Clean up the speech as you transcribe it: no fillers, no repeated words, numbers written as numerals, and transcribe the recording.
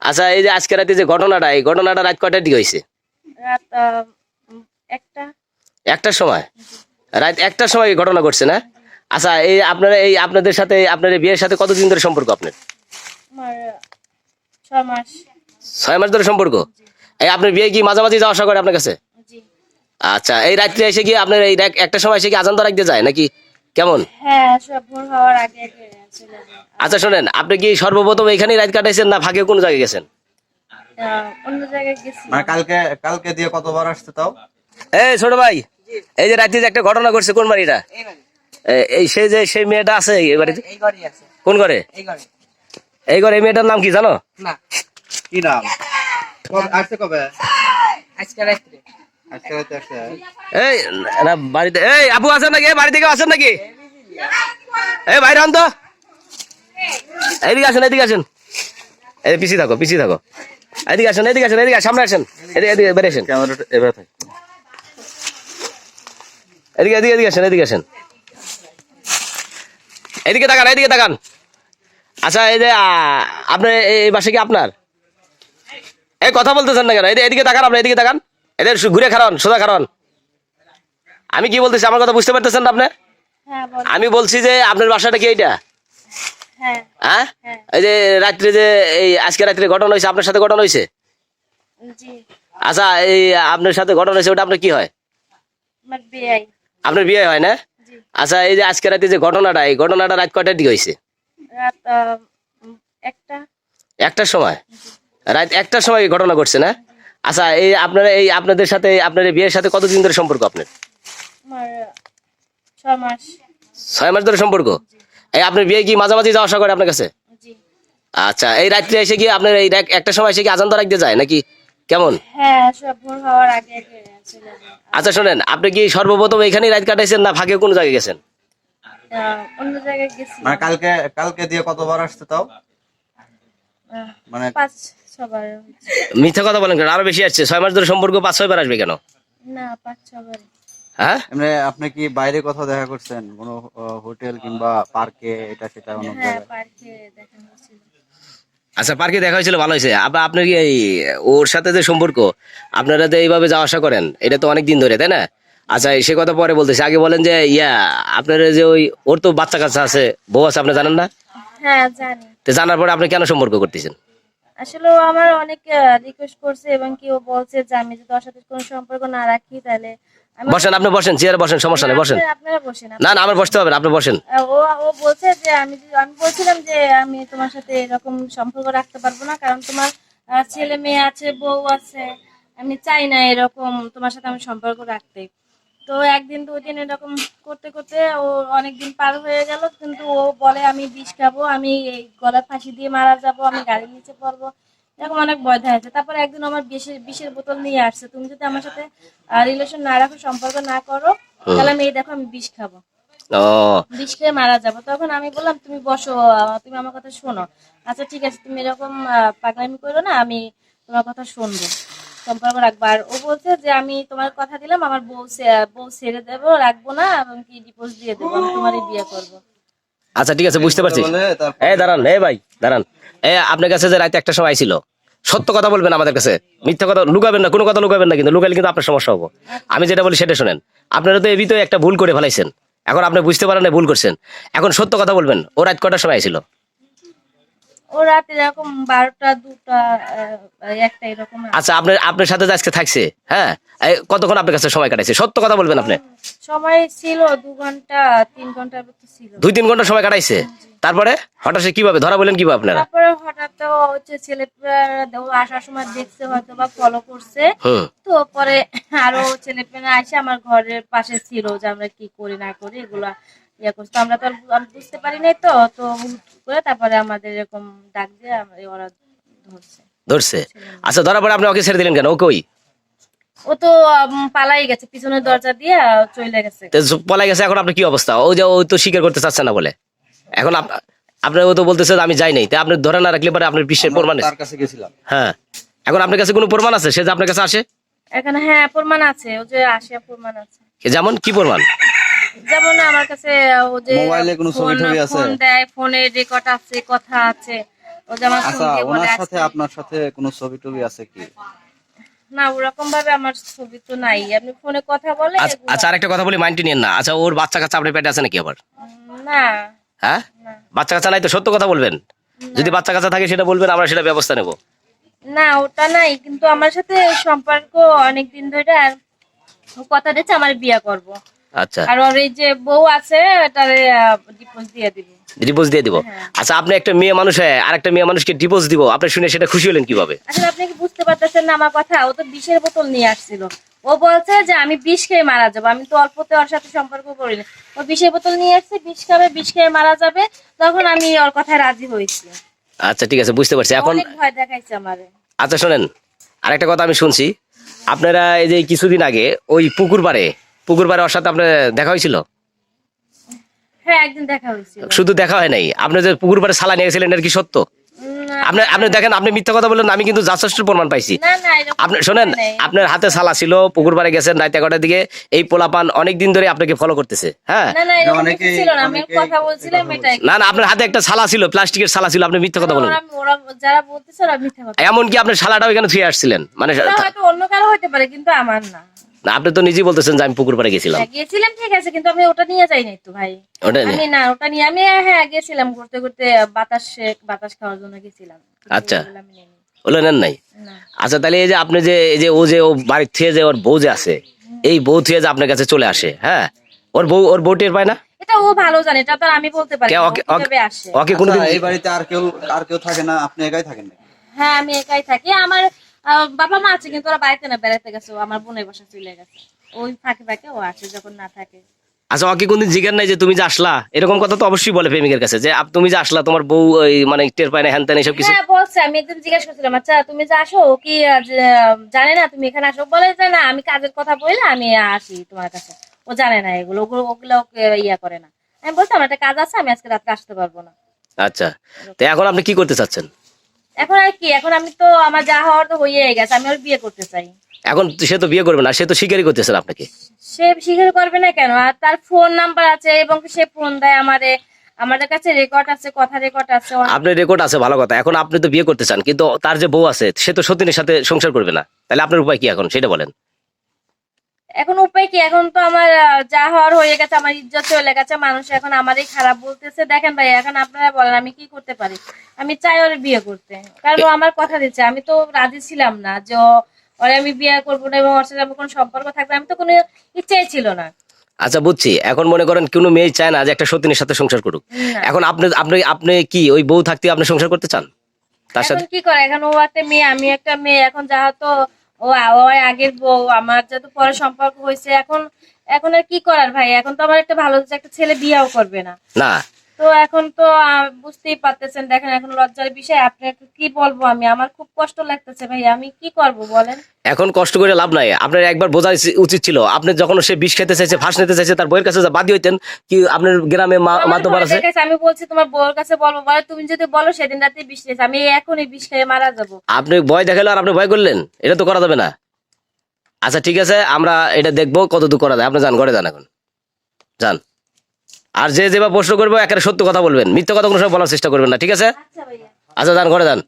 আচ্ছা, এই যে আজকে রাতে যে ঘটনাটা, এই ঘটনাটা রাত কয়টার দিকে হয়েছে? রাত একটা। একটার সময়? রাত একটার সময় এই ঘটনা ঘটছে না? আচ্ছা, এই আপনারা এই আপনাদের সাথে আপনার এই বিয়ের সাথে কতদিন ধরে সম্পর্ক আপনার? আমার 6 মাস। 6 মাস ধরে সম্পর্ক? এই আপনার বিয়ে কি মাঝামাঝি যাওয়া আসা করে আপনার কাছে? জি। আচ্ছা, এই রাত্রে এসে কি আপনার এই একটা সময় এসে কি আজান ধরা দিতে যায় নাকি কেমন? হ্যাঁ, সব ভোর হওয়ার আগে আগে চলে যায়। আচ্ছা শোনেন, আপনি কি সর্বপ্রথম এখানেই রাত কাটাইছেন না ফাঁকে কোনো জায়গায় গেছেন? অন্য জায়গায় গেছি। মানে কালকে কালকে দিয়ে কতবার আসছে তাও? এই ছোট ভাই, এই যে রাত্রে যে একটা ঘটনা ঘটছে, কোন বাড়িটা? এই সেই মেয়েটা আছে এই বাড়িতে? কোন ঘরে? এই ঘরে এই মেয়েটার নাম কি জানো? কি নাম? কবে আসছে? কবে? আজকে রাত্রে। আজকে রাতে আসছে। এই না বাড়িতে, এই আপু আছেন নাকি? এই বাড়ি থেকে আছেন নাকি? এই বাইরে হন তো, এদিকে আসেন, এদিকে আসেন, এই পিছিয়ে থাকো, পিছিয়ে থাকো, এদিকে আসেন, এদিকে আসেন, এদিকে সামনে আসেন, এদিকে এদিকে বেরিয়ে আসেন, ক্যামেরাটা এভাবে থাকে। এদিকে এদিকে এদিকে আসেন, এদিকে আসেন, এদিকে তাকান, এদিকে তাকান। আচ্ছা, এই যে আপনার এই বাসা কি আপনার? এই কথা বলতেছেন না কেন? এদিকে তাকান, আপনি এদিকে তাকান, এদের ঘুরে খারান, সোজা খারান। আমি কি বলতেছি আমার কথা বুঝতে পারতেছেন না আপনি? হ্যাঁ, বল। আমি বলছি যে আপনার বাসাটা কি এইটা? হ্যাঁ। হ্যাঁ, হ্যাঁ। এই যে রাত্রে যে এই আজকে রাত্রে ঘটনা হয়েছে, আপনার সাথে ঘটনা হয়েছে? জি। আচ্ছা, এই আপনার সাথে ঘটনা হয়েছে, ওটা আপনার কি হয়? আমার বিয়ে। আপনার বিয়ে হয় না? জি। আচ্ছা, এই যে আজকে রাতে যে ঘটনাটা, এই ঘটনাটা রাত কয়টার দিকে হয়েছে? রাত একটা। একটার সময়? রাত একটার সময় এই ঘটনা ঘটছে না? আচ্ছা, এই আপনারা এই আপনাদের সাথে আপনার এই বিয়ের সাথে কতদিন ধরে সম্পর্ক আপনার? আমার 6 মাস। 6 মাস ধরে সম্পর্ক? এই আপনার বিয়ে কি মাঝামাঝি যাওয়া আসা করে আপনার কাছে? জি। আচ্ছা, এই রাত্রে এসে কি আপনার এই একটা সময় এসে কি আজান ধরা দিতে যায় নাকি কেমন? হ্যাঁ, সব ভোর হওয়ার আগে আগে চলে যায়। আচ্ছা শোনেন, আপনি কি সর্বপ্রথম এখানেই রাত কাটাইছেন না ফাঁকে কোনো জায়গায় গেছেন? অন্য জায়গায় গেছি। মানে কালকে কালকে দিয়ে কতবার আসছে তাও? মানে 5-6 বার হয়েছে। মিথ্যা কথা বলেন কেন? আরো বেশি আসছে। 6 মাস ধরে সম্পর্ক 5-6 বার আসবে কেন? না, 5-6 বার। হ্যাঁ, এমনি আপনি কি বাইরে কোথাও দেখা করছেন? কোনো হোটেল কিংবা পার্কে, এটা সেটা কোনো হ্যাঁ, জায়গায়? পার্কে দেখা হয়েছিল। আচ্ছা, পার্কে দেখা হয়েছিল, ভালো হয়েছে। আপনার কি এই ওর সাথে যে সম্পর্ক, আপনারা যে এইভাবে যাওয়া আসা করেন, এটা তো অনেক দিন ধরে, তাই না? আচ্ছা, সে কথা পরে বলতেছি, আগে বলেন যে আপনার যে ওই ওর তো বাচ্চা কাচ্চা আছে, বউ আছে, আপনি জানেন না? হ্যাঁ, জানি। তো জানার পরে আপনি কেন সম্পর্ক করতেছেন? আসলে ও আমার অনেক রিকোয়েস্ট করছে এবং কি ও বলছে যে আমি যদি ওর সাথে কোনো সম্পর্ক না রাখি তাহলে আমি। বসেন, আপনি বসেন, চেয়ারে বসেন, সমস্যা নেই, বসেন। আপনারা বসেন। না না, আমার বসতে হবে না, আপনি বসেন। ও ও বলছে যে আমি বলছিলাম যে আমি তোমার সাথে এরকম সম্পর্ক রাখতে পারবো না, কারণ তোমার ছেলে মেয়ে আছে, বউ আছে। আমি চাই না এরকম তোমার সাথে আমি সম্পর্ক রাখতে। তো একদিন 2 দিন এরকম করতে করতে ও অনেকদিন পার হয়ে গেল, কিন্তু ও বলে আমি বিষ খাবো, আমি এই গলায় ফাঁসি দিয়ে মারা যাব, আমি গাড়ির নিচে পড়বো, এরকম অনেক ভয় দেখাচ্ছে। তারপর একদিন আমার বিষের বোতল নিয়ে আসছে, তুমি যদি আমার সাথে রিলেশন না রাখো, সম্পর্ক না করো, তাহলে আমি এই দেখো আমি বিষ খাবো, ও বিষ খেয়ে মারা যাবো। তখন আমি বললাম তুমি বসো, তুমি আমার কথা শোনো। আচ্ছা ঠিক আছে, তুমি এরকম পাগলামি করো না, আমি তোমার কথা শুনবো, সম্পর্ক রাখবো। আর ও বলছে যে আমি তোমার কথা দিলাম, আমার বউ ছেড়ে দেবো, রাখবো না, এবং কি ডিভোর্স দিয়ে দেবো, আমি তোমারই বিয়ে করবো। আচ্ছা, ঠিক আছে, বুঝতে পারছি। বলে তারপর এই দাঁড়ান, এই ভাই দাঁড়ান। আপনার কাছে যে রাতে একটা সময় ছিল, সত্য কথা বলবেন আমাদের কাছে, মিথ্যা কথা লুকাবেন না, কোনো কথা লুকাবেন না, কিন্তু লুকালে কিন্তু আপনার সমস্যা হবো। আমি যেটা বলি সেটা শোনেন। আপনারা তো এবিতে একটা ভুল করে ফেলাইছেন, এখন আপনি বুঝতে পারেন না ভুল করছেন। এখন সত্য কথা বলবেন, ও রাত কটার সময় ছিল? ও রাতে এরকম 12টা 2টা 1টা এরকম। আচ্ছা, আপনার সাথে যে আজকে থাকছে, হ্যাঁ, কতক্ষণ আপনার কাছে সময় কাটাইছে? সত্য কথা বলবেন আপনি। সময় ছিল 2 ঘন্টা 3 ঘন্টার মতো ছিল। 2-3 ঘন্টা সময় কাটাইছে? তারপরে হঠাৎ সে কিভাবে ধরা বলেন, কিভাবে আপনারা? তারপরে হঠাৎ তো হচ্ছে ছেলেপেলেরা ও আসার সময় দেখছে, হয়তো বা ফলো করছে। হুম। তো পরে আরো ছেলেপেলেরা এসে আমার ঘরের পাশে ছিল, যে আমরা কি করি না করি এগুলা ইয়ে করছে। তো আমরা তো আমি বুঝতে পারি নাই, তো তো হুট করে তারপরে আমাদের এরকম ডাক দিয়ে ওরা ধরছে। ধরছে? আচ্ছা, ধরার পরে আপনি ওকে ছেড়ে দিলেন কেন? ও কই? ও তো পালাই গেছে, পিছনের দরজা দিয়ে চলে গেছে। তো পলাই গেছে, এখন আপনার কি অবস্থা? ও যে ও তো স্বীকার করতে চাচ্ছে না বলে, এখন আপনার ও তো বলতেছে যে আমি যাই নাই, তাই আপনি ধরে না রাখলে পরে আপনার বিশ্বের আমরা প্রমাণ আছে। তার কাছে গেছিলাম। হ্যাঁ, এখন আপনার কাছে কোনো প্রমাণ আছে সে যে আপনার কাছে আসে? এখানে হ্যাঁ প্রমাণ আছে, ও যে আসে প্রমাণ আছে। যেমন কি প্রমাণ? যেমন আমার কাছে ও যে মোবাইলে কোনো ছবি টবি আছে? ফোন দেয়, ফোনে রেকর্ড আছে, কথা আছে, ও যে আমার ফোন আচ্ছা, দিয়ে বলে ওনার আসতে। সাথে আপনার সাথে কোনো ছবি টবি আছে কি? না ওরকম ভাবে আমার ছবি তো নাই, আপনি ফোনে কথা বলে এগুলো। আচ্ছা আরেকটা কথা বলি, মাইন্ড নিয়েন না। আচ্ছা ওর বাচ্চা কাচ্চা আপনার পেটে আছে নাকি আবার? না হ্যাঁ, না বাচ্চা কাচ্চা নাই তো সত্য কথা বলবেন। যদি বাচ্চা কাচ্চা থাকে সেটা বলবেন, আমরা সেটা ব্যবস্থা নেব। না ওটা নাই, কিন্তু আমার সাথে সম্পর্ক অনেক দিন ধরে। আর ও কথা দিচ্ছে আমার বিয়ে করব। আচ্ছা, আর ওর এই যে বউ আছে এটারে ডিভোর্স দিয়ে দিব। ডিভোর্স দিয়ে দিব। হ্যাঁ। আচ্ছা আপনি একটা মেয়ে মানুষ হয়ে আরেকটা মেয়ে মানুষকে ডিভোর্স দিব, আপনি শুনে সেটা খুশি হলেন কিভাবে? আসলে আপনি কি বুঝতে পারতেছেন না আমার কথা? ও তো বিষের বোতল নিয়ে আসছিল। ও বলছে যে আমি বিষ খেয়ে মারা যাবো। আমি তো অল্পতে ওর সাথে সম্পর্ক করিনি। ও বিষের বোতল নিয়ে আসছে, বিষ খাবে, বিষ খেয়ে মারা যাবে। তখন আমি ওর কথায় রাজি হয়েছি। আচ্ছা ঠিক আছে, বুঝতে পারছি এখন। অনেক ভয় দেখাইছে আমারে। আচ্ছা শোনেন, আরেকটা কথা আমি শুনছি, আপনারা এই যে কিছুদিন আগে ওই পুকুর পাড়ে ওর সাথে আপনার দেখা হয়েছিল? হ্যাঁ একদিন দেখা হয়েছিল। শুধু দেখা হয় নাই, আপনি যে পুকুর পাড়ে সালা নিয়ে গেছিলেন, এটা কি সত্য? আপনি আপনি দেখেন, আপনি মিথ্যা কথা বললেন, আমি কিন্তু যথেষ্ট প্রমাণ পাইছি। না না এরকম আপনি শোনেন, কিছু নাই। আপনার হাতে সালা ছিল, পুকুর পাড়ে গেছেন রাত 11টার দিকে, এই পোলাপান অনেকদিন ধরে আপনাকে ফলো করতেছে। হ্যাঁ, না না এরকম কিছু অনেকেই- ছিল না, আমি অনেকেই কথা বলছিলাম কথা এটাই। না না, আপনার হাতে একটা সালা ছিল, প্লাস্টিকের সালা ছিল, আপনি মিথ্যা কথা বলেন। ওরা যারা বলতেছে ওরা মিথ্যা কথা। এমনকি আপনার সালাটাও এখানে থুয়ে আসছিলেন, মানে ওটা হয়তো অন্য কারো হতে পারে, কিন্তু আমার না। না, আপনি তো নিজেই বলতেছেন যে আমি পুকুর পাড়ে গেছিলাম। হ্যাঁ, গেছিলাম ঠিক আছে, কিন্তু আমি ওটা নিয়ে যাই নাই তো ভাই। ওটা নিয়ে? আমি না ওটা নিয়ে আমি হ্যাঁ গেছিলাম ঘুরতে ঘুরতে, বাতাস খাওয়ার জন্য গেছিলাম। আচ্ছা। ওগুলো আমি নিইনি। ওগুলো নেন নাই? না আচ্ছা তাহলে এই যে আপনি যে এই যে ও বাড়ির থেকে যে ওর বউ যে আছে, এই বউ থেকে যে আপনার কাছে চলে আসে, হ্যাঁ, ওর বউ টের পায় না? এটা ও ভালো জানে, এটা তো আর আমি বলতে পারি কে না, ও ওকে কিভাবে আসে। ওকে কোনদিন আচ্ছা, এই বাড়িতে আর কেউ থাকে না, আপনি একাই থাকেন নাকি? হ্যাঁ আমি একাই থাকি। আমার বাবা মা আছে, কিন্তু ওরা বাড়িতে না, বেড়াতে গেছে। ও আমার বোনের বাসা চলে গেছে। ওই ফাঁকে ফাঁকে ও আসে যখন না থাকে। আচ্ছা ওকে কোনদিন জিজ্ঞাসা নাই যে তুমি যে আসলা? এরকম কথা তো অবশ্যই বলে প্রেমিকের কাছে, যে তুমি যে আসলা তোমার বউ ওই মানে টের পায় না, হ্যান ত্যান এইসব কিছু? হ্যাঁ বলছে, আমি একদিন জিজ্ঞাসা করছিলাম আচ্ছা তুমি যে আসো, ও কি জানে না তুমি এখানে আসো? বলে যে না, আমি কাজের কথা বললে আমি আসি তোমার কাছে। ও জানে না এগুলো, ওগুলো ওকে ইয়া করে না। আমি বলছি আমার একটা কাজ আছে, আমি আজকে রাত্রে আসতে পারবো না। আচ্ছা, তো এখন আপনি কি করতে চাচ্ছেন? এখন আর কি, এখন আমি তো আমার যা হওয়ার তো হয়ে গেছে, আমি ওর বিয়ে করতে চাই। এখন সে তো বিয়ে করবে না, সে তো স্বীকারই করতেছে না আপনাকে। সে স্বীকার করবে না কেন? আর তার ফোন নাম্বার আছে এবং সে ফোন দেয় আমারে। আমাদের কাছে রেকর্ড আছে, কথা রেকর্ড আছে। আপনার রেকর্ড আছে, ভালো কথা। এখন আপনি তো বিয়ে করতে চান, কিন্তু তার যে বউ আছে সে তো সতীনের সাথে সংসার করবে না, তাহলে আপনার উপায় কি এখন সেটা বলেন? এখন উপায় কি? এখন তো আমার যা হওয়ার হয়ে গেছে, আমার ইজ্জত চলে গেছে, মানুষ এখন আমারই খারাপ বলতেছে। দেখেন ভাই, এখন আপনারা বলেন আমি কি করতে পারি? আমি চাই ওর বিয়ে করতে, কারণ ও আমার কথা দিচ্ছে। আমি তো রাজি ছিলাম না যে ওরে আমি বিয়ে করবো না এবং ওর সাথে আমার কোনো সম্পর্ক থাকবে, আমি তো কোনো ইচ্ছাই ছিল না। আচ্ছা বুঝছি। এখন মনে করেন কোনো মেয়ে চায় না যে একটা সতীনের সাথে সংসার করুক। না। এখন আপনি আপনি আপনি কি ওই বউ থাকতে আপনি সংসার করতে চান তার এখন সাথে? কি করে? এখন ও একটা মেয়ে, আমি একটা মেয়ে। এখন যা হতো ও ও আগের বউ, আমার যেহেতু পরে সম্পর্ক হয়েছে, এখন এখন আর কি করার ভাই? এখন তো আমার একটা ভালো একটা ছেলে বিয়েও করবে না। না, তো এখন তো বুঝতেই পারতেছেন, দেখেন এখন লজ্জার বিষয়। আপনাকে কি বলবো আমি? আমার খুব কষ্ট লাগতেছে ভাই, আমি কি করব বলেন? এখন কষ্ট করে লাভ নাই। আপনার একবার বোঝা উচিত ছিল, আপনি যখন সে বিষ খেতে চাইছে, ফাঁস নিতে চাইছে, তার বইয়ের কাছে বাদী হইতেন। কি আপনার গ্রামে আমার মাতবার ভয় আছে? দেখাইছে। আমি বলছি তোমার বউর কাছে বলবো, বলে তুমি যদি বলো সেদিন রাতে বিষ খেয়েছে, আমি এখনই বিষ খেয়ে মারা যাবো। আপনি ভয় দেখালো আর আপনি ভয় করলেন, এটা তো করা যাবে না। আচ্ছা ঠিক আছে, আমরা এটা দেখবো কতদূর করা যায়। আপনি যান, ঘরে যান, এখন যান। আর যে যেভাবে প্রশ্ন করবো একেবারে সত্য কথা বলবেন, মিথ্যা কথা কোনো সময় বলার চেষ্টা করবেন না, ঠিক আছে? আচ্ছা ভাইয়া। আচ্ছা যান, ঘরে যান।